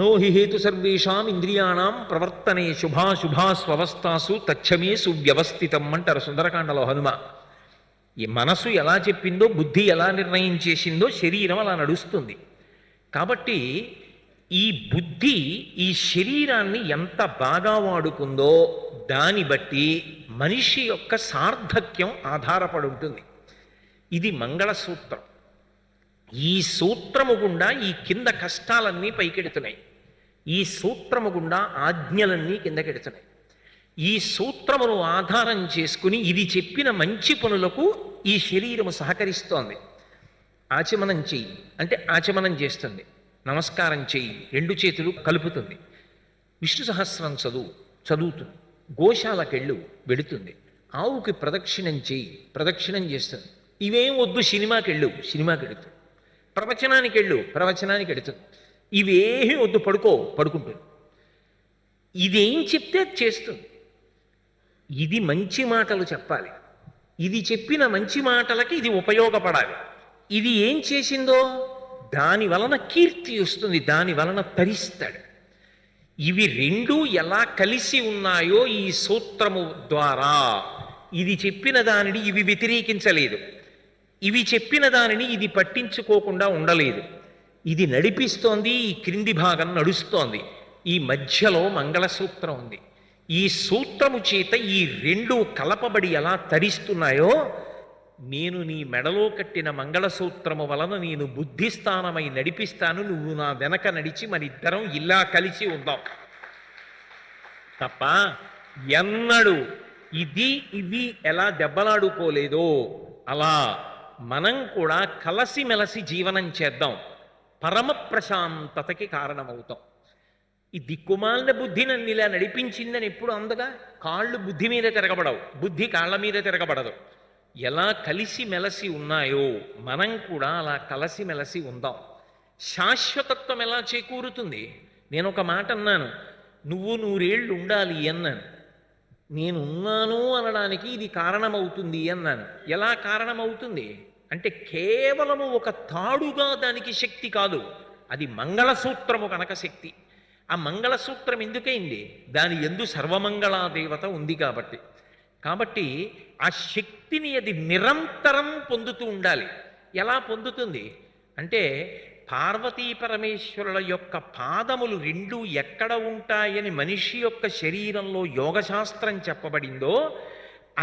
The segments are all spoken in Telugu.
మనోహి హేతు సర్వేషాం ఇంద్రియాణం ప్రవర్తనే శుభాశుభాస్వస్థాసు తచ్చమే సువ్యవస్థితం అంటారు సుందరకాండలో హనుమ. ఈ మనసు ఎలా చెప్పిందో, బుద్ధి ఎలా నిర్ణయం చేసిందో శరీరం అలా నడుస్తుంది. కాబట్టి ఈ బుద్ధి ఈ శరీరాన్ని ఎంత బాగా వాడుకుందో దాన్ని బట్టి మనిషి యొక్క సార్థక్యం ఆధారపడి ఉంటుంది. ఇది మంగళసూత్రం. ఈ సూత్రము గుండా ఈ కింద కష్టాలన్నీ పైకెడుతున్నాయి. ఈ సూత్రము గుండా ఆజ్ఞలన్నీ కిందకెడుతున్నాయి. ఈ సూత్రమును ఆధారం చేసుకుని ఇది చెప్పిన మంచి పనులకు ఈ శరీరము సహకరిస్తోంది. ఆచమనం చెయ్యి అంటే ఆచమనం చేస్తుంది. నమస్కారం చెయ్యి, రెండు చేతులు కలుపుతుంది. విష్ణు సహస్రం చదువుతుంది. గోశాలకెళ్ళు, వెడుతుంది. ఆవుకి ప్రదక్షిణం చెయ్యి, ప్రదక్షిణం చేస్తుంది. ఇవేం వద్దు, సినిమాకెళ్ళు, సినిమాకెడుతుంది. ప్రవచనానికి వెళ్ళు, ప్రవచనానికి ఎడుతుంది. ఇవేమీ వద్దు, పడుకుంటుంది. ఇదేం చెప్తే చేస్తుంది. ఇది మంచి మాటలు చెప్పాలి. ఇది చెప్పిన మంచి మాటలకి ఇది ఉపయోగపడాలి. ఇది ఏం చేసిందో దాని వలన కీర్తి వస్తుంది, దాని వలన తరిస్తాడు. ఇవి రెండు ఎలా కలిసి ఉన్నాయో ఈ సూత్రము ద్వారా ఇది చెప్పిన దానిని ఇవి వ్యతిరేకించలేదు, ఇవి చెప్పిన దానిని ఇది పట్టించుకోకుండా ఉండలేదు. ఇది నడిపిస్తోంది, ఈ క్రింది భాగం నడుస్తోంది. ఈ మధ్యలో మంగళసూత్రం ఉంది. ఈ సూత్రము చేత ఈ రెండు కలపబడి ఎలా తరిస్తున్నాయో, నేను నీ మెడలో కట్టిన మంగళసూత్రము వలన నేను బుద్ధిస్థానమై నడిపిస్తాను, నువ్వు నా వెనక నడిచి మనిద్దరం ఇలా కలిసి ఉందాం తప్ప ఎన్నడూ ఇవి ఎలా దెబ్బలాడుకోలేదో అలా మనం కూడా కలసిమెలసి జీవనం చేద్దాం. పరమ ప్రశాంతతకి కారణమవుతాం. ఈ దిక్కుమాలిన బుద్ధి నన్ను ఇలా నడిపించిందని ఎప్పుడు అందగా కాళ్ళు బుద్ధి మీద తిరగబడవు, బుద్ధి కాళ్ళ మీద తిరగబడదు. ఎలా కలిసిమెలసి ఉన్నాయో మనం కూడా అలా కలిసిమెలసి ఉందాం. శాశ్వతత్వం ఎలా చేకూరుతుంది? నేను ఒక మాట అన్నాను, నువ్వు 100 ఏళ్ళు ఉండాలి అన్నాను. నేను ఉన్నాను అనడానికి ఇది కారణమవుతుంది అన్నాను. ఎలా కారణమవుతుంది అంటే కేవలము ఒక తాడుగా దానికి శక్తి కాదు, అది మంగళసూత్రము కనుక శక్తి. ఆ మంగళసూత్రం ఎందుకైంది? దాని యందు సర్వమంగళా దేవత ఉంది కాబట్టి. కాబట్టి ఆ శక్తిని అది నిరంతరం పొందుతూ ఉండాలి. ఎలా పొందుతుంది అంటే పార్వతీ పరమేశ్వరుల యొక్క పాదములు రెండు ఎక్కడ ఉంటాయని మనిషి యొక్క శరీరంలో యోగశాస్త్రం చెప్పబడిందో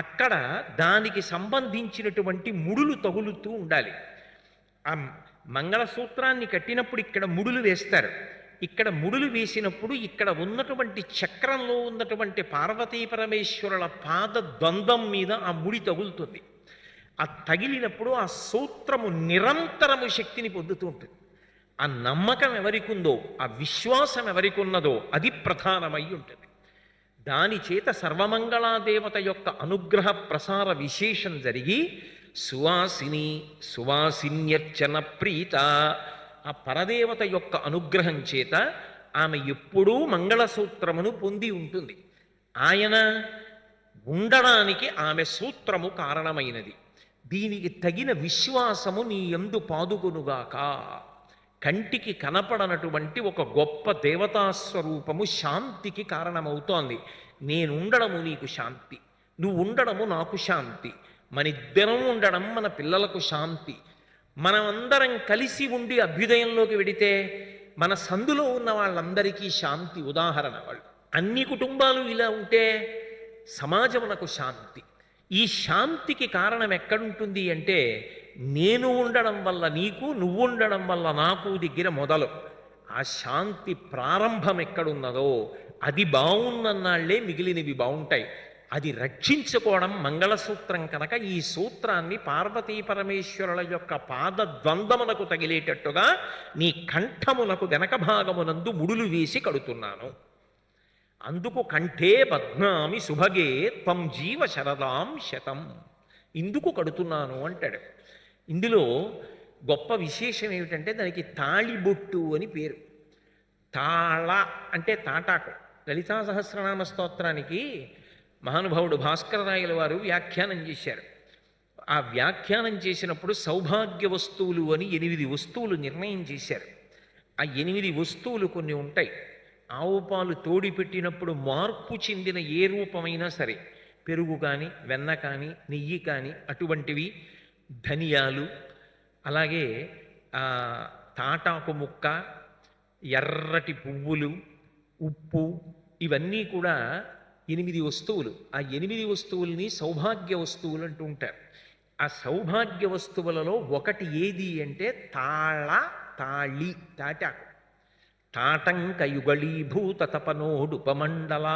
అక్కడ దానికి సంబంధించినటువంటి ముడులు తగులుతూ ఉండాలి. ఆ మంగళసూత్రాన్ని కట్టినప్పుడు ఇక్కడ ముడులు వేస్తారు. ఇక్కడ ముడులు వేసినప్పుడు ఇక్కడ ఉన్నటువంటి చక్రంలో ఉన్నటువంటి పార్వతీ పరమేశ్వరుల పాద ద్వంద్వం మీద ఆ ముడి తగులుతుంది. ఆ తగిలినప్పుడు ఆ సూత్రము నిరంతరము శక్తిని పొందుతూ ఉంటుంది. ఆ నమ్మకం ఎవరికుందో, ఆ విశ్వాసం ఎవరికున్నదో అది ప్రధానమై ఉంటుంది. దాని చేత సర్వమంగళాదేవత యొక్క అనుగ్రహ ప్రసార విశేషం జరిగి సువాసిన్యర్చన ప్రీత, ఆ పరదేవత యొక్క అనుగ్రహం చేత ఆమె ఎప్పుడూ మంగళసూత్రమును పొంది ఉంటుంది. ఆయన ఉండడానికి ఆమె సూత్రము కారణమైనది. దీనికి తగిన విశ్వాసము నీ యందు పాదుకొనుగాక. కంటికి కనపడనటువంటి ఒక గొప్ప దేవతాస్వరూపము శాంతికి కారణమవుతోంది. నేనుండడము నీకు శాంతి, నువ్వు ఉండడము నాకు శాంతి, మనిద్దరం ఉండడం మన పిల్లలకు శాంతి. మనమందరం కలిసి ఉండి అభ్యుదయంలోకి వెడితే మన సందులో ఉన్న వాళ్ళందరికీ శాంతి. ఉదాహరణ, వాళ్ళు అన్ని కుటుంబాలు ఇలా ఉంటే సమాజమునకు శాంతి. ఈ శాంతికి కారణం ఎక్కడుంటుంది అంటే నేను ఉండడం వల్ల నీకు, నువ్వు ఉండడం వల్ల నాకు దగ్గర మొదలు. ఆ శాంతి ప్రారంభం ఎక్కడున్నదో అది బాగున్నన్నాళ్లే మిగిలినవి బాగుంటాయి. అది రక్షించుకోవడం మంగళసూత్రం కనుక ఈ సూత్రాన్ని పార్వతీ పరమేశ్వరుల యొక్క పాద ద్వంద్వమునకు తగిలేటట్టుగా నీ కంఠమునకు వెనక భాగమునందు ముడులు వేసి కడుతున్నాను. అందుకు కంఠే బధ్నామి సుభగే త్వం జీవ శరదాం శతం. ఇందుకు కడుతున్నాను అంటాడు. ఇందులో గొప్ప విశేషం ఏమిటంటే దానికి తాళిబొట్టు అని పేరు. తాళ అంటే తాటాకు. లలితా సహస్రనామ స్తోత్రానికి మహానుభావుడు భాస్కరరాయల వారు వ్యాఖ్యానం చేశారు. ఆ వ్యాఖ్యానం చేసినప్పుడు సౌభాగ్య వస్తువులు అని 8 వస్తువులు నిర్ణయం చేశారు. ఆ 8 వస్తువులు కొన్ని ఉంటాయి. ఆవు పాలు తోడి పెట్టినప్పుడు మార్పు చెందిన ఏ రూపమైనా సరే, పెరుగు కానీ, వెన్న కానీ, నెయ్యి కానీ, అటువంటివి, ధనియాలు, అలాగే ఆ, తాటాకు ముక్క, ఎర్రటి పువ్వులు, ఉప్పు, ఇవన్నీ కూడా 8 వస్తువులు. ఆ 8 వస్తువుల్ని సౌభాగ్య వస్తువులు అంటూ ఉంటారు. ఆ సౌభాగ్య వస్తువులలో ఒకటి ఏది అంటే తాళి, తాటాకు. తాటంక యుగళీభూత తపనోడుపమండల.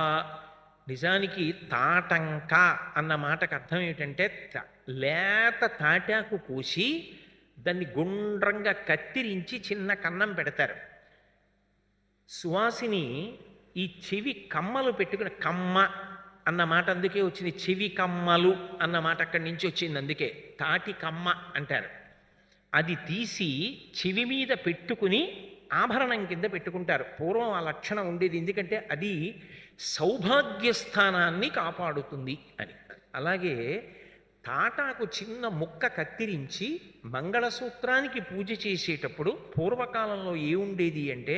నిజానికి తాటంక అన్న మాటకు అర్థం ఏమిటంటే లేత తాటాకు కోసి దాన్ని గుండ్రంగా కత్తిరించి చిన్న కన్నం పెడతారు. సువాసిని ఈ చెవి కమ్మలు పెట్టుకుని, కమ్మ అన్న మాట అందుకే వచ్చింది, చెవి కమ్మలు అన్న మాట అక్కడి నుంచి వచ్చింది, అందుకే తాటి కమ్మ అంటారు. అది తీసి చెవి మీద పెట్టుకుని ఆభరణం కింద పెట్టుకుంటారు. పూర్వం ఆ లక్షణం ఉండేది, ఎందుకంటే అది సౌభాగ్యస్థానాన్ని కాపాడుతుంది అని. అలాగే తాటాకు చిన్న ముక్క కత్తిరించి మంగళసూత్రానికి పూజ చేసేటప్పుడు పూర్వకాలంలో ఏముండేది అంటే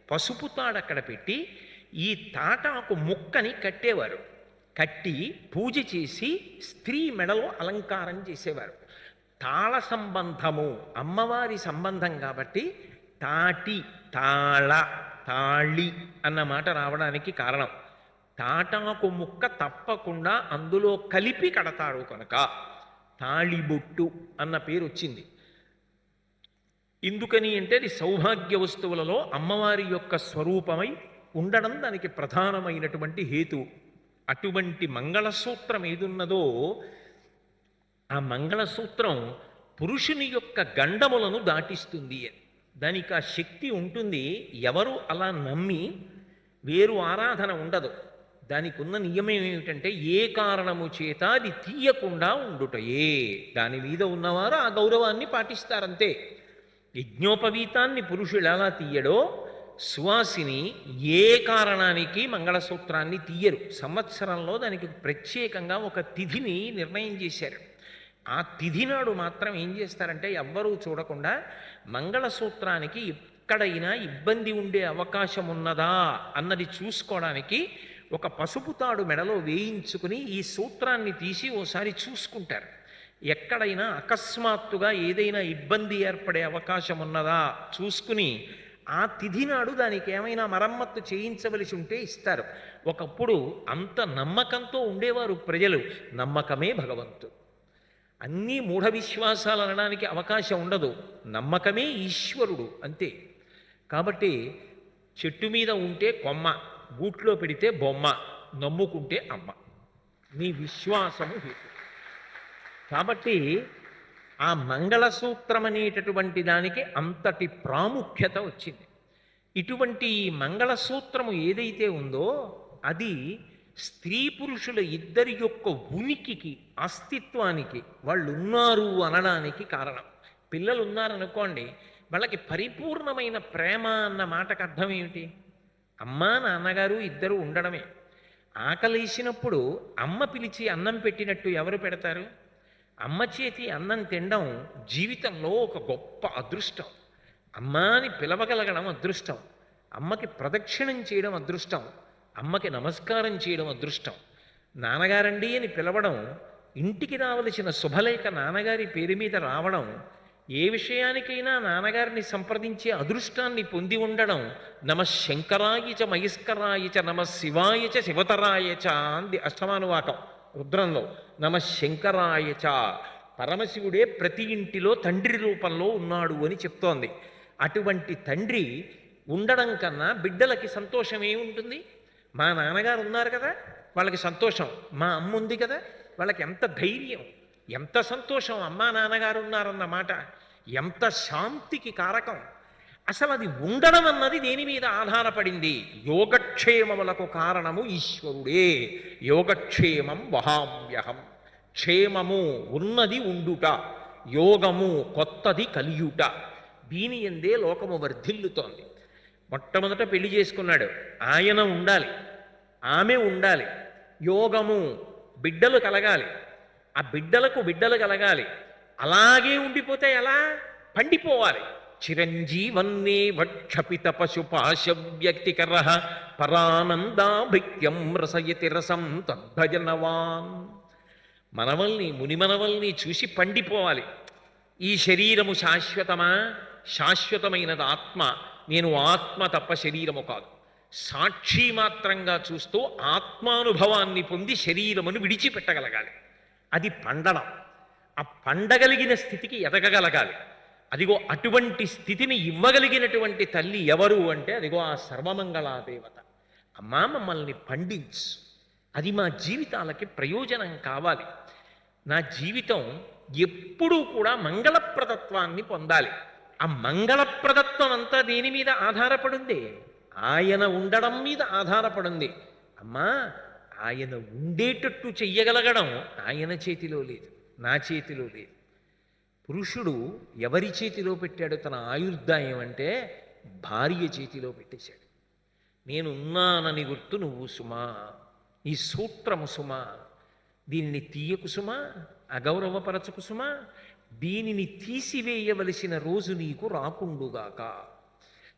పసుపు తాడు అక్కడ పెట్టి ఈ తాటాకు ముక్కని కట్టేవారు. కట్టి పూజ చేసి స్త్రీ మెడలో అలంకారం చేసేవారు. తాళ సంబంధము, అమ్మవారి సంబంధం కాబట్టి తాటి, తాళి అన్న మాట రావడానికి కారణం తాటాకు ముక్క తప్పకుండా అందులో కలిపి కడతారు కనుక తాళిబొట్టు అన్న పేరు వచ్చింది. ఎందుకని అంటే అది సౌభాగ్య వస్తువులలో అమ్మవారి యొక్క స్వరూపమై ఉండడం దానికి ప్రధానమైనటువంటి హేతు. అటువంటి మంగళసూత్రం ఏదున్నదో ఆ మంగళసూత్రం పురుషుని యొక్క గండములను దాటిస్తుంది. దానికి ఆ శక్తి ఉంటుంది. ఎవరు అలా నమ్మి వేరు ఆరాధన ఉండదు. దానికి ఉన్న నియమం ఏమిటంటే ఏ కారణము చేత అది తీయకుండా ఉండుటయే. దాని మీద ఉన్నవారు ఆ గౌరవాన్ని పాటిస్తారంతే. యజ్ఞోపవీతాన్ని పురుషుడు ఎలా తీయడో సువాసిని ఏ కారణానికి మంగళసూత్రాన్ని తీయరు. సంవత్సరంలో దానికి ప్రత్యేకంగా ఒక తిథిని నిర్ణయం చేశారు. ఆ తిథి నాడు మాత్రం ఏం చేస్తారంటే ఎవ్వరూ చూడకుండా మంగళసూత్రానికి ఎక్కడైనా ఇబ్బంది ఉండే అవకాశం ఉన్నదా అన్నది చూసుకోవడానికి ఒక పసుపు తాడు మెడలో వేయించుకుని ఈ సూత్రాన్ని తీసి ఓసారి చూసుకుంటారు. ఎక్కడైనా అకస్మాత్తుగా ఏదైనా ఇబ్బంది ఏర్పడే అవకాశం ఉన్నదా చూసుకుని ఆ తిథి నాడు దానికి ఏమైనా మరమ్మత్తు చేయించవలసి ఉంటే ఇస్తారు. ఒకప్పుడు అంత నమ్మకంతో ఉండేవారు ప్రజలు. నమ్మకమే భగవంతుడు. అన్నీ మూఢ విశ్వాసాలు అనడానికి అవకాశం ఉండదు. నమ్మకమే ఈశ్వరుడు, అంతే. కాబట్టి చెట్టు మీద ఉంటే కొమ్మ, గూట్లో పెడితే బొమ్మ, నమ్ముకుంటే అమ్మ. నీ విశ్వాసము హేతు. కాబట్టి ఆ మంగళసూత్రం అనేటటువంటి దానికి అంతటి ప్రాముఖ్యత వచ్చింది. ఇటువంటి మంగళసూత్రము ఏదైతే ఉందో అది స్త్రీ పురుషుల ఇద్దరి యొక్క ఉనికికి, అస్తిత్వానికి, వాళ్ళు ఉన్నారు అనడానికి కారణం. పిల్లలు ఉన్నారనుకోండి, వాళ్ళకి పరిపూర్ణమైన ప్రేమ అన్న మాటకు అర్థం ఏమిటి? అమ్మ నాన్నగారు ఇద్దరు ఉండడమే. ఆకలేసినప్పుడు అమ్మ పిలిచి అన్నం పెట్టినట్టు ఎవరు పెడతారు? అమ్మ చేతి అన్నం తినడం జీవితంలో ఒక గొప్ప అదృష్టం. అమ్మాని పిలవగలగడం అదృష్టం. అమ్మకి ప్రదక్షిణం చేయడం అదృష్టం. అమ్మకి నమస్కారం చేయడం అదృష్టం. నాన్నగారండి అని పిలవడం, ఇంటికి రావలసిన శుభలేఖ నాన్నగారి పేరు మీద రావడం, ఏ విషయానికైనా నాన్నగారిని సంప్రదించే అదృష్టాన్ని పొంది ఉండడం, నమ శంకరాయ చ మహేశ్వరాయ చ నమ శివాయ చ శివతరాయ చ అంది అష్టమానువాకం రుద్రంలో. నమ శంకరాయ చ, పరమశివుడే ప్రతి ఇంటిలో తండ్రి రూపంలో ఉన్నాడు అని చెప్తోంది. అటువంటి తండ్రి ఉండడం కన్నా బిడ్డలకి సంతోషం ఏముంటుంది? మా నాన్నగారు ఉన్నారు కదా, వాళ్ళకి సంతోషం. మా అమ్మ ఉంది కదా, వాళ్ళకి ఎంత ధైర్యం, ఎంత సంతోషం. అమ్మా నాన్నగారు ఉన్నారన్న మాట ఎంత శాంతికి కారకం. అసలు అది ఉండడం అన్నది దేని మీద ఆధారపడింది? యోగక్షేమములకు కారణము ఈశ్వరుడే. యోగక్షేమం వహామ్యహం. క్షేమము ఉన్నది ఉండుట, యోగము కొత్తది కలియుట. దీని ఎందే లోకము వర్ధిల్లుతోంది. మొట్టమొదట పెళ్లి చేసుకున్నాడు, ఆయన ఉండాలి, ఆమె ఉండాలి. యోగము, బిడ్డలు కలగాలి, ఆ బిడ్డలకు బిడ్డలు కలగాలి. అలాగే ఉండిపోతే ఎలా? పండిపోవాలి, చిరంజీవన్నే వక్షపిత పశుపాశవ్యక్తికర పరానందాభిక్యం రసయతి రసం తద్భజనవాన్. మనవల్ని మునిమనవల్ని చూసి పండిపోవాలి. ఈ శరీరము శాశ్వతమా? శాశ్వతమైనది ఆత్మ. నేను ఆత్మ తప్ప శరీరము కాదు. సాక్షి మాత్రంగా చూస్తూ ఆత్మానుభవాన్ని పొంది శరీరమును విడిచిపెట్టగలగాలి. అది పండడం. ఆ పండగలిగిన స్థితికి ఎదగగలగాలి. అదిగో అటువంటి స్థితిని ఇవ్వగలిగినటువంటి తల్లి ఎవరు అంటే అదిగో ఆ సర్వమంగళాదేవత. అమ్మా మమ్మల్ని పండించు, అది మా జీవితాలకి ప్రయోజనం కావాలి. నా జీవితం ఎప్పుడూ కూడా మంగళప్రదత్వాన్ని పొందాలి. ఆ మంగళప్రదత్వం అంతా దేని మీద ఆధారపడింది? ఆయన ఉండడం మీద ఆధారపడింది. అమ్మా ఆయన ఉండేటట్టు చెయ్యగలగడం ఆయన చేతిలో లేదు, నా చేతిలో లేదు. పురుషుడు ఎవరి చేతిలో పెట్టాడు తన ఆయుర్దాయం అంటే భార్య చేతిలో పెట్టేశాడు. నేనున్నానని గుర్తు నువ్వు సుమా, ఈ సూత్రము సుమా, దీనిని తీయకు సుమా, అగౌరవపరచకు సుమా, దీనిని తీసివేయవలసిన రోజు నీకు రాకుండుగాక.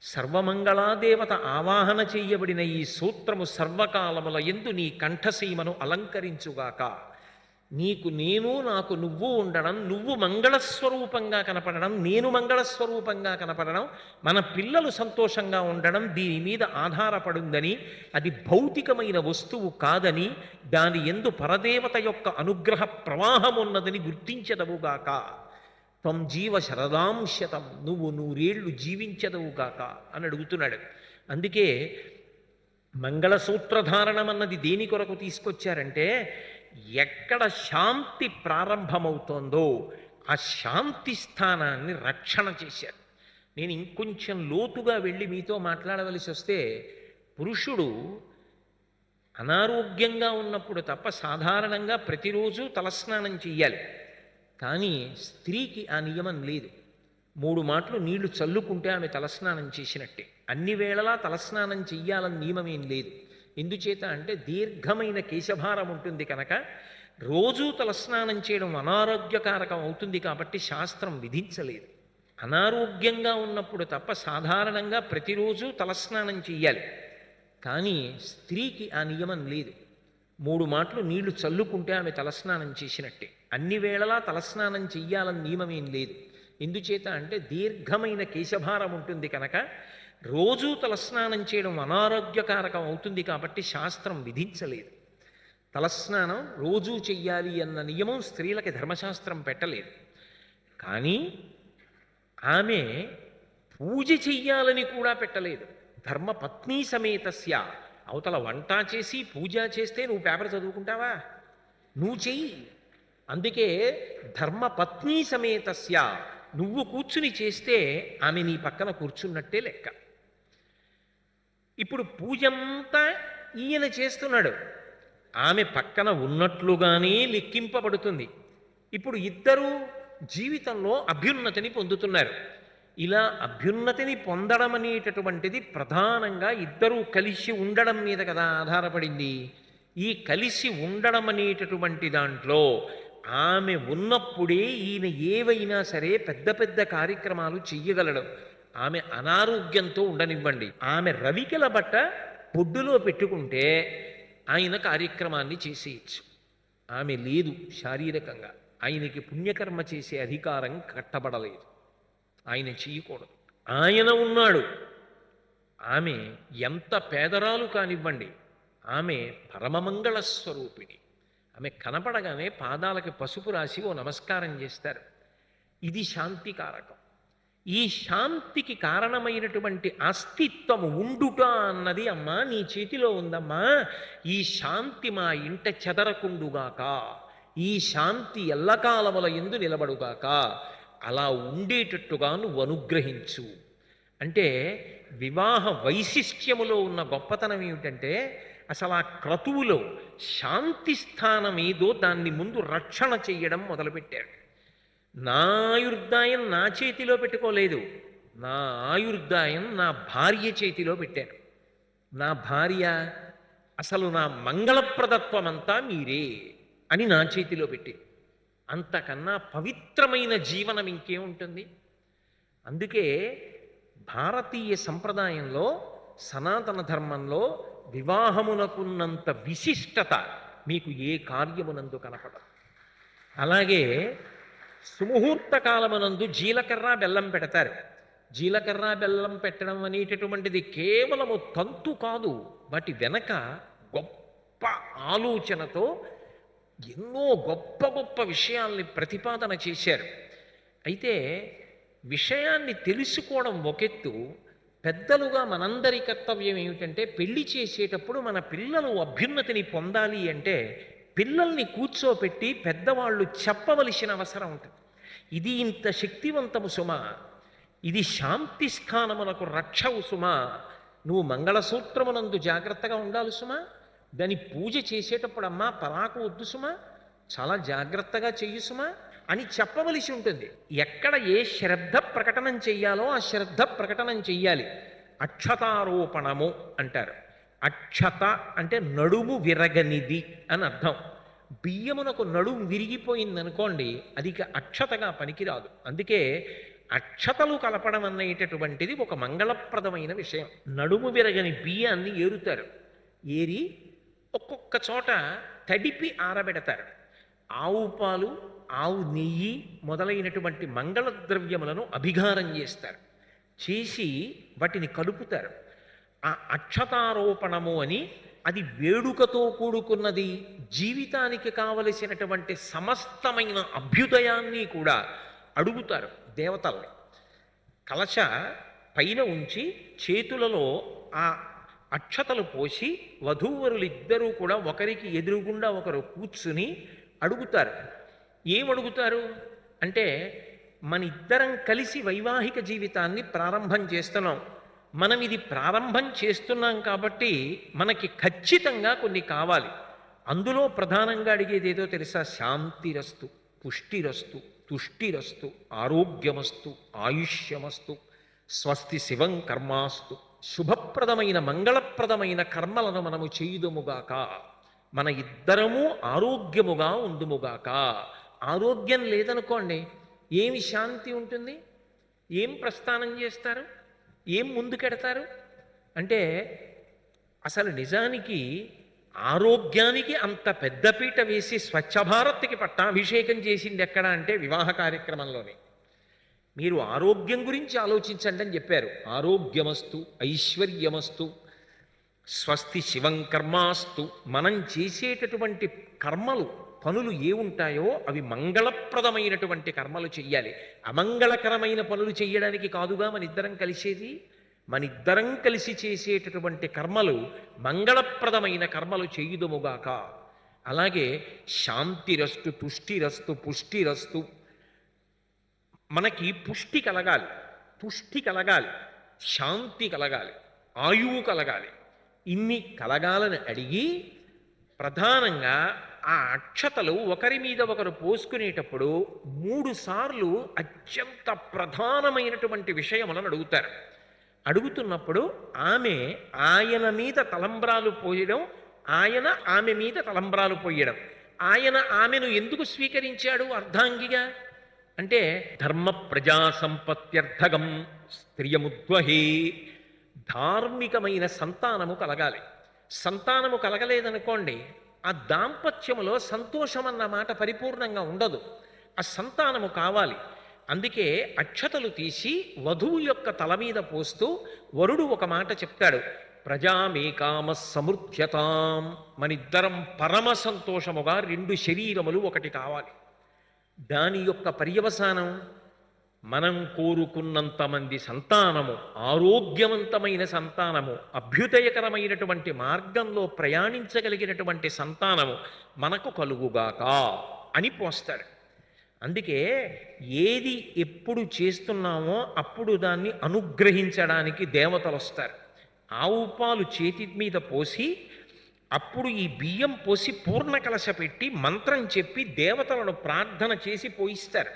సర్వమంగళాదేవత ఆవాహన చెయ్యబడిన ఈ సూత్రము సర్వకాలముల యందు నీ కంఠసీమను అలంకరించుగాక. నీకు నేను, నాకు నువ్వు ఉండడం, నువ్వు మంగళస్వరూపంగా కనపడడం, నేను మంగళస్వరూపంగా కనపడడం, మన పిల్లలు సంతోషంగా ఉండడం దీని మీద ఆధారపడుందని, అది భౌతికమైన వస్తువు కాదని, దాని యందు పరదేవత యొక్క అనుగ్రహ ప్రవాహం ఉన్నదని గుర్తించదవుగాక. త్వం జీవ శరదాంశతం, నువ్వు 100 ఏళ్ళు జీవించదవుగాక అని అడుగుతున్నాడు. అందుకే మంగళసూత్రధారణం అన్నది దేని కొరకు తీసుకొచ్చారంటే, ఎక్కడ శాంతి ప్రారంభమవుతోందో ఆ శాంతి స్థానాన్ని రక్షణ చేశారు. నేను ఇంకొంచెం లోతుగా వెళ్ళి మీతో మాట్లాడవలసి వస్తే, పురుషుడు అనారోగ్యంగా ఉన్నప్పుడు తప్ప సాధారణంగా ప్రతిరోజు తలస్నానం చెయ్యాలి. కానీ స్త్రీకి ఆ నియమం లేదు. 3 మాటలు నీళ్లు చల్లుకుంటే ఆమె తలస్నానం చేసినట్టే. అన్ని వేళలా తలస్నానం చెయ్యాలని నియమమేం లేదు. ఎందుచేత అంటే దీర్ఘమైన కేశభారం ఉంటుంది కనుక రోజూ తలస్నానం చేయడం అనారోగ్యకారకం అవుతుంది కాబట్టి శాస్త్రం విధించలేదు. అనారోగ్యంగా ఉన్నప్పుడు తప్ప సాధారణంగా ప్రతిరోజు తలస్నానం చెయ్యాలి. కానీ స్త్రీకి ఆ నియమం లేదు. 3 మాటలు నీళ్లు చల్లుకుంటే ఆమె తలస్నానం చేసినట్టే. అన్ని వేళలా తలస్నానం చెయ్యాలని నియమమేం లేదు. ఎందుచేత అంటే దీర్ఘమైన కేశభారం ఉంటుంది కనుక రోజూ తలస్నానం చేయడం అనారోగ్యకారకం అవుతుంది కాబట్టి శాస్త్రం విధించలేదు. తలస్నానం రోజూ చెయ్యాలి అన్న నియమం స్త్రీలకి ధర్మశాస్త్రం పెట్టలేదు. కానీ ఆమె పూజ చెయ్యాలని కూడా పెట్టలేదు. ధర్మపత్ని సమేతస్య, అవతల వంట చేసి పూజ చేస్తే నువ్వు పేపర్ చదువుకుంటావా? నువ్వు చెయ్యి. అందుకే ధర్మపత్ని సమేతస్య, నువ్వు కూర్చుని చేస్తే ఆమె నీ పక్కన కూర్చున్నట్టే లెక్క. ఇప్పుడు పూజంతా ఈయన చేస్తున్నాడు, ఆమె పక్కన ఉన్నట్లుగానే లెక్కింపబడుతుంది. ఇప్పుడు ఇద్దరూ జీవితంలో అభ్యున్నతిని పొందుతున్నారు. ఇలా అభ్యున్నతిని పొందడం అనేటటువంటిది ప్రధానంగా ఇద్దరూ కలిసి ఉండడం మీద కదా ఆధారపడింది. ఈ కలిసి ఉండడం అనేటటువంటి దాంట్లో ఆమె ఉన్నప్పుడే ఈయన ఏవైనా సరే పెద్ద పెద్ద కార్యక్రమాలు చెయ్యగలడు. ఆమె అనారోగ్యంతో ఉండనివ్వండి, ఆమె రవికెల బట్ట బొడ్డులో పెట్టుకుంటే ఆయన కార్యక్రమాన్ని చేసేయచ్చు. ఆమె లేదు శారీరకంగా, ఆయనకి పుణ్యకర్మ చేసే అధికారం కట్టబడలేదు, ఆయన చేయకూడదు. ఆయన ఉన్నాడు. ఆమె ఎంత పేదరాలు కానివ్వండి, ఆమె పరమమంగళ స్వరూపిణి. ఆమె కనపడగానే పాదాలకి పసుపు రాసి ఓ నమస్కారం చేస్తారు. ఇది శాంతికారకం. ఈ శాంతికి కారణమైనటువంటి అస్తిత్వము ఉండుట అన్నది అమ్మా నీ చేతిలో ఉందమ్మా. ఈ శాంతి మా ఇంట చెదరకుండుగాక, ఈ శాంతి ఎల్లకాలముల యందు నిలబడుగాక, అలా ఉండేటట్టుగా నువ్వు అనుగ్రహించు అంటే, వివాహ వైశిష్ట్యములో ఉన్న గొప్పతనం ఏమిటంటే, అసలు ఆ క్రతువులో శాంతి స్థానం ఏదో దాన్ని ముందు రక్షణ చెయ్యడం మొదలుపెట్టాడు. నా ఆయుర్దాయం నా చేతిలో పెట్టుకోలేదు, నా ఆయుర్దాయం నా భార్య చేతిలో పెట్టాను. నా భార్య అసలు నా మంగళప్రదత్వం అంతా మీరే అని నా చేతిలో పెట్టి, అంతకన్నా పవిత్రమైన జీవనం ఇంకేముంటుంది? అందుకే భారతీయ సంప్రదాయంలో సనాతన ధర్మంలో వివాహమునకున్నంత విశిష్టత మీకు ఏ కార్యమునందు కనపడదు. అలాగే సుముహూర్త కాలమునందు జీలకర్ర బెల్లం పెడతారు. జీలకర్ర బెల్లం పెట్టడం అనేటటువంటిది కేవలము తంతు కాదు, వాటి వెనక గొప్ప ఆలోచనతో ఎన్నో గొప్ప గొప్ప విషయాల్ని ప్రతిపాదన చేశారు. అయితే విషయాన్ని తెలుసుకోవడం ఒకెత్తు, పెద్దలుగా మనందరి కర్తవ్యం ఏమిటంటే పెళ్లి చేసేటప్పుడు మన పిల్లలు అభ్యున్నతిని పొందాలి అంటే పిల్లల్ని కూర్చోపెట్టి పెద్దవాళ్ళు చెప్పవలసిన అవసరం ఉంటుంది. ఇది ఇంత శక్తివంతము సుమా, ఇది శాంతి స్థానమునకు రక్షవు సుమా, నువ్వు మంగళసూత్రమునందు జాగ్రత్తగా ఉండాలి సుమా, దాని పూజ చేసేటప్పుడు అమ్మా పరాకు వద్దు సుమా, చాలా జాగ్రత్తగా చెయ్యి సుమా అని చెప్పవలసి ఉంటుంది. ఎక్కడ ఏ శ్రద్ధ ప్రకటనం చెయ్యాలో ఆ శ్రద్ధ ప్రకటనం చెయ్యాలి. అక్షతారోపణము అంటారు. అక్షత అంటే నడుము విరగనిది అని అర్థం. బియ్యమునకు నడుము విరిగిపోయిందనుకోండి, అది అక్షతగా పనికిరాదు. అందుకే అక్షతలు కలపడం అనేటటువంటిది ఒక మంగళప్రదమైన విషయం. నడుము విరగని బియ్యాన్ని ఏరుతారు. ఏరి ఒక్కొక్క చోట తడిపి ఆరబెడతారు. ఆవు పాలు, ఆవు నెయ్యి మొదలైనటువంటి మంగళ ద్రవ్యములను అభిగారం చేస్తారు. చేసి వాటిని కలుపుతారు. ఆ అక్షతారోపణము అని, అది వేడుకతో కూడుకున్నది. జీవితానికి కావలసినటువంటి సమస్తమైన అభ్యుదయాన్ని కూడా అడుగుతారు దేవతల్ని. కలశ పైన ఉంచి చేతులలో ఆ అక్షతలు పోసి వధూవరులిద్దరూ కూడా ఒకరికి ఎదురుగుండా ఒకరు కూర్చుని అడుగుతారు. ఏమడుగుతారు అంటే, మన ఇద్దరం కలిసి వైవాహిక జీవితాన్ని ప్రారంభం చేస్తున్నాం. మనం ఇది ప్రారంభం చేస్తున్నాం కాబట్టి మనకి ఖచ్చితంగా కొన్ని కావాలి. అందులో ప్రధానంగా అడిగేది ఏదో తెలుసా? శాంతిరస్తు, పుష్టిరస్తు, తుష్టిరస్తు, ఆరోగ్యమస్తు, ఆయుష్యమస్తు, స్వస్తి శివం కర్మాస్తు. శుభప్రదమైన మంగళప్రదమైన కర్మలను మనము చేయుదుముగాక, మన ఇద్దరము ఆరోగ్యముగా ఉందుముగాక. ఆరోగ్యం లేదనుకోండి, ఏమి శాంతి ఉంటుంది? ఏం ప్రస్థానం చేస్తారు? ఏం ముందుకెడతారు? అంటే అసలు నిజానికి ఆరోగ్యానికి అంత పెద్దపీట వేసి స్వచ్ఛ భారత్కి పట్టాభిషేకం చేసింది ఎక్కడ అంటే వివాహ కార్యక్రమంలోనే. మీరు ఆరోగ్యం గురించి ఆలోచించండి అని చెప్పారు. ఆరోగ్యమస్తు, ఐశ్వర్యమస్తు, స్వస్తి శివం కర్మాస్తు. మనం చేసేటటువంటి కర్మలు, పనులు ఏ ఉంటాయో అవి మంగళప్రదమైనటువంటి కర్మలు చెయ్యాలి. అమంగళకరమైన పనులు చెయ్యడానికి కాదుగా మన ఇద్దరం కలిసేది. మన ఇద్దరం కలిసి చేసేటటువంటి కర్మలు మంగళప్రదమైన కర్మలు చేయుదుముగాక. అలాగే శాంతిరస్తు, తుష్టిరస్తు, పుష్టిరస్తు. మనకి పుష్టి కలగాలి, తుష్టి కలగాలి, శాంతి కలగాలి, ఆయువు కలగాలి. ఇన్ని కలగాలని అడిగి ప్రధానంగా ఆ అక్షతలు ఒకరి మీద ఒకరు పోసుకునేటప్పుడు 3 సార్లు అత్యంత ప్రధానమైనటువంటి విషయములను అడుగుతారు. అడుగుతున్నప్పుడు ఆమె ఆయన మీద తలంబ్రాలు పోయడం, ఆయన ఆమె మీద తలంబ్రాలు పోయడం. ఆయన ఆమెను ఎందుకు స్వీకరించాడు అర్ధాంగిగా అంటే, ధర్మ ప్రజా సంపత్త్యర్థగం స్త్రియముద్వహే. ధార్మికమైన సంతానము కలగాలి. సంతానము కలగలేదనుకోండి, ఆ దాంపత్యములో సంతోషం అన్న మాట పరిపూర్ణంగా ఉండదు. ఆ సంతానము కావాలి. అందుకే అక్షతలు తీసి వధువు యొక్క తల మీద పోస్తూ వరుడు ఒక మాట చెప్తాడు, ప్రజామేకామ సమృద్ధ్యతాం. మనిద్దరం పరమ సంతోషముగా 2 శరీరములు ఒకటి కావాలి. దాని యొక్క పర్యవసానం మనం కోరుకున్నంత మంది సంతానము, ఆరోగ్యవంతమైన సంతానము, అభ్యుదయకరమైనటువంటి మార్గంలో ప్రయాణించగలిగినటువంటి సంతానము మనకు కలుగుగాక అని పోస్తాడు. అందుకే ఏది ఎప్పుడు చేస్తున్నామో అప్పుడు దాన్ని అనుగ్రహించడానికి దేవతలు వస్తారు. ఆవు పాలు చేతి మీద పోసి అప్పుడు ఈ బియ్యం పోసి పూర్ణ కలశ పెట్టి మంత్రం చెప్పి దేవతలను ప్రార్థన చేసి పోయిస్తారు.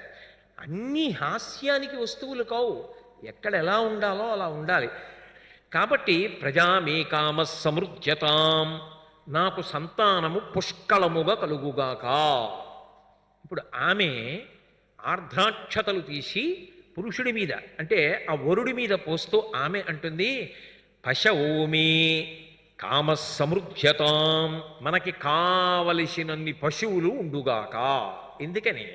అన్నీ హాస్యానికి వస్తువులు కావు, ఎక్కడ ఎలా ఉండాలో అలా ఉండాలి. కాబట్టి ప్రజామేకామ సమృద్ధ్యతాం, నాకు సంతానము పుష్కలముగా కలుగుగాక. ఇప్పుడు ఆమె ఆర్ద్రాక్షతలు తీసి పురుషుడి మీద అంటే ఆ వరుడి మీద పోస్తూ ఆమె అంటుంది, పశవోమే కామ సమృద్ధ్యతాం, మనకి కావలసినన్ని పశువులు ఉండుగాక. ఎందుకని?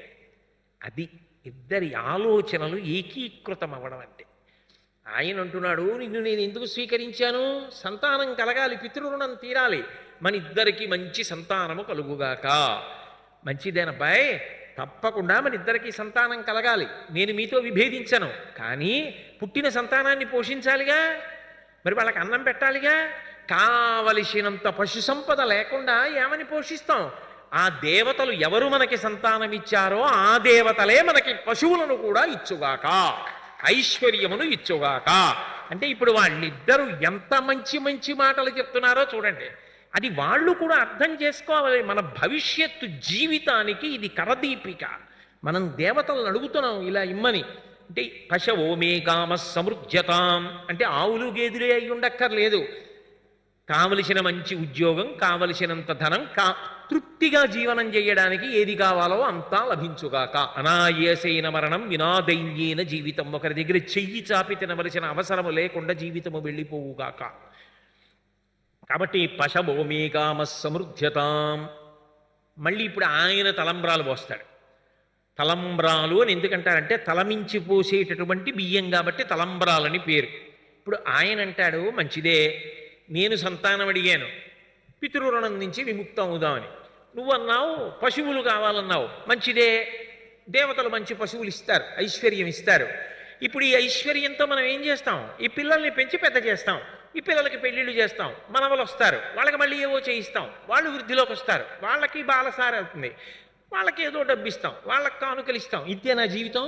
అది ఇద్దరి ఆలోచనలు ఏకీకృతం అవ్వడం అంటే. ఆయన అంటున్నాడు, నిన్ను నేను ఎందుకు స్వీకరించాను? సంతానం కలగాలి, పితృరుణం తీరాలి, మన ఇద్దరికి మంచి సంతానము కలుగుగాక. మంచిదేనబ్బాయ్, తప్పకుండా మన ఇద్దరికి సంతానం కలగాలి, నేను మీతో విభేదించను. కానీ పుట్టిన సంతానాన్ని పోషించాలిగా, మరి వాళ్ళకి అన్నం పెట్టాలిగా. కావలసినంత పశు సంపద లేకుండా ఏమని పోషిస్తాం? ఆ దేవతలు ఎవరు మనకి సంతానం ఇచ్చారో ఆ దేవతలే మనకి పశువులను కూడా ఇచ్చుగాక, ఐశ్వర్యమును ఇచ్చుగాక. అంటే ఇప్పుడు వాళ్ళిద్దరూ ఎంత మంచి మంచి మాటలు చెప్తున్నారో చూడండి. అది వాళ్ళు కూడా అర్థం చేసుకోవాలి. మన భవిష్యత్తు జీవితానికి ఇది కరదీపిక. మనం దేవతలను అడుగుతున్నాం ఇలా ఇమ్మని. అంటే పశవోమే కామ సమృద్ధ్యతాం అంటే ఆవులు గేదెలే అయి ఉండక్కర్లేదు. కావలసిన మంచి ఉద్యోగం, కావలసినంత ధనం, తృప్తిగా జీవనం చేయడానికి ఏది కావాలో అంతా లభించుగాక. అనాయాసైన మరణం వినాదైన్యేన జీవితం, ఒకరి దగ్గర చెయ్యి చాపి తినవలసిన అవసరము లేకుండా జీవితము వెళ్ళిపోవుగాక. కాబట్టి పశవోమే కామ సమృద్ధ్యతాం. మళ్ళీ ఇప్పుడు ఆయన తలంబ్రాలు పోస్తాడు. తలంబ్రాలు అని ఎందుకంటారంటే తలమించి పోసేటటువంటి బియ్యం కాబట్టి తలంబ్రాలని పేరు. ఇప్పుడు ఆయన అంటాడు, మంచిదే, నేను సంతానం అడిగాను, పితృరుణం నుంచి విముక్తం అవుదామని. నువ్వు అన్నావు పశువులు కావాలన్నావు, మంచిదే, దేవతలు మంచి పశువులు ఇస్తారు, ఐశ్వర్యం ఇస్తారు. ఇప్పుడు ఈ ఐశ్వర్యంతో మనం ఏం చేస్తాం? ఈ పిల్లల్ని పెంచి పెద్ద చేస్తాం, ఈ పిల్లలకి పెళ్ళిళ్ళు చేస్తాం, మనవలు వస్తారు, వాళ్ళకి మళ్ళీ ఏవో చేయిస్తాం, వాళ్ళు వృద్ధిలోకి వస్తారు, వాళ్ళకి బాలసారి అవుతుంది, వాళ్ళకి ఏదో డబ్బు ఇస్తాం, వాళ్ళకి కానుకలు ఇస్తాం. ఇదే నా జీవితం?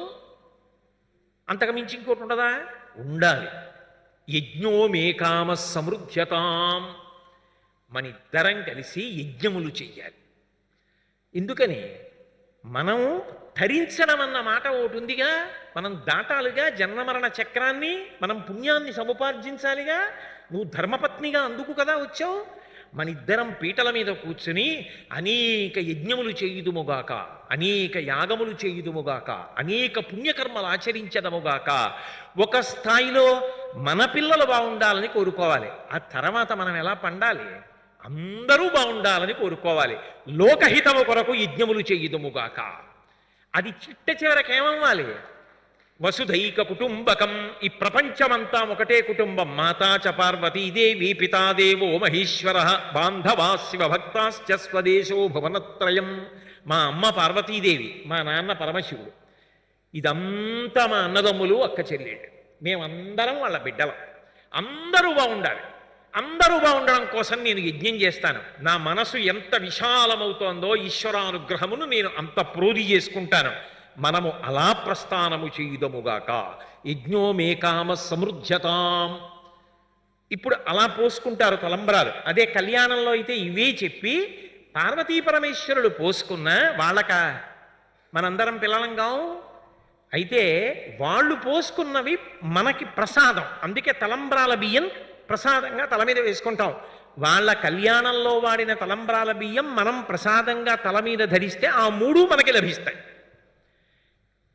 అంతకు మించి ఇంకోటి ఉండదా? ఉండాలి. యజ్ఞోమే కామ సమృద్ధ్యతాం, మన ఇద్దరం కలిసి యజ్ఞములు చెయ్యాలి. ఎందుకని? మనం ధరించడం అన్న మాట ఒకటి ఉందిగా, మనం దాటాలిగా జన్మమరణ చక్రాన్ని, మనం పుణ్యాన్ని సముపార్జించాలిగా. నువ్వు ధర్మపత్నిగా అందుకు కదా వచ్చావు. మన ఇద్దరం పీటల మీద కూర్చుని అనేక యజ్ఞములు చేయుదుముగాక, అనేక యాగములు చేయుదుముగాక, అనేక పుణ్యకర్మలు ఆచరించదముగాక. ఒక స్థాయిలో మన పిల్లలు బాగుండాలని కోరుకోవాలి. ఆ తర్వాత మనం ఎలా పండాలి? అందరూ బాగుండాలని కోరుకోవాలి. లోకహితము కొరకు యజ్ఞములు చేయుదుముగాక. అది చిట్ట చివరికి ఏమవ్వాలి? వసుధైక కుటుంబకం, ఈ ప్రపంచమంతా ఒకటే కుటుంబం. మాతా చ పార్వతీదేవి, పితాదేవో మహేశ్వర, బాంధవా శివభక్తాశ్చ స్వదేశో భువనత్రయం. మా అమ్మ పార్వతీదేవి, మా నాన్న పరమశివుడు, ఇదంతా మా అన్నదమ్ములు అక్క చెల్లెళ్ళు, మేమందరం వాళ్ళ బిడ్డలం. అందరూ బాగుండాలి. అందరూ బాగుండడం కోసం నేను యజ్ఞం చేస్తాను. నా మనసు ఎంత విశాలమవుతోందో ఈశ్వరానుగ్రహమును నేను అంత ప్రోధి చేసుకుంటాను. మనము అలా ప్రస్థానము చేయుదముగాక. యజ్ఞోమే కామ సమృద్ధ్యతాం. ఇప్పుడు అలా పోసుకుంటారు తలంబ్రాలు. అదే కళ్యాణంలో అయితే ఇవే చెప్పి పార్వతీ పరమేశ్వరుడు పోసుకున్న వాళ్ళక మనందరం పిల్లలంగా. అయితే వాళ్ళు పోసుకున్నవి మనకి ప్రసాదం. అందుకే తలంబ్రాల బియ్యం ప్రసాదంగా తల మీద వేసుకుంటాం. వాళ్ళ కళ్యాణంలో వాడిన తలంబ్రాల బియ్యం మనం ప్రసాదంగా తల మీద ధరిస్తే ఆ మూడు మనకి లభిస్తాయి.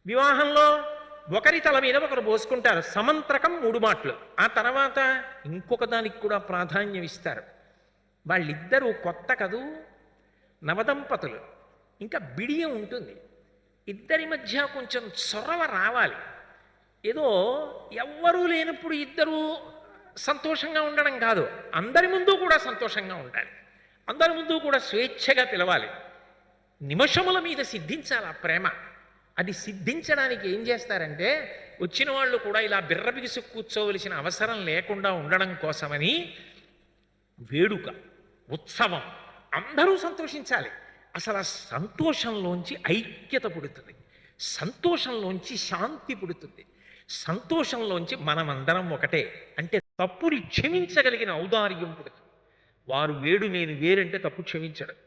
వివాహంలో ఒకరి తల మీద ఒకరు పోసుకుంటారు, సమంత్రకం 3 మాటలు. ఆ తర్వాత ఇంకొక దానికి కూడా ప్రాధాన్యం ఇస్తారు. వాళ్ళిద్దరూ కొత్త కదూ, నవదంపతులు, ఇంకా బిడియం ఉంటుంది. ఇద్దరి మధ్య కొంచెం చొరవ రావాలి. ఏదో ఎవ్వరూ లేనప్పుడు ఇద్దరూ సంతోషంగా ఉండడం కాదు, అందరి ముందు కూడా సంతోషంగా ఉండాలి, అందరి ముందు కూడా స్వేచ్ఛగా పిలవాలి. నిమిషముల మీద సిద్ధించాలి ఆ ప్రేమ. అది సిద్ధించడానికి ఏం చేస్తారంటే వచ్చిన వాళ్ళు కూడా ఇలా బిర్రబిగిసి కూర్చోవలసిన అవసరం లేకుండా ఉండడం కోసమని వేడుక, ఉత్సవం, అందరూ సంతోషించాలి. అసలు ఆ సంతోషంలోంచి ఐక్యత పుడుతుంది, సంతోషంలోంచి శాంతి పుడుతుంది, సంతోషంలోంచి మనమందరం ఒకటే అంటే తప్పుని క్షమించగలిగిన ఔదార్యం పుడుతుంది. వారు వేడు నేను వేరంటే తప్పు క్షమించడం.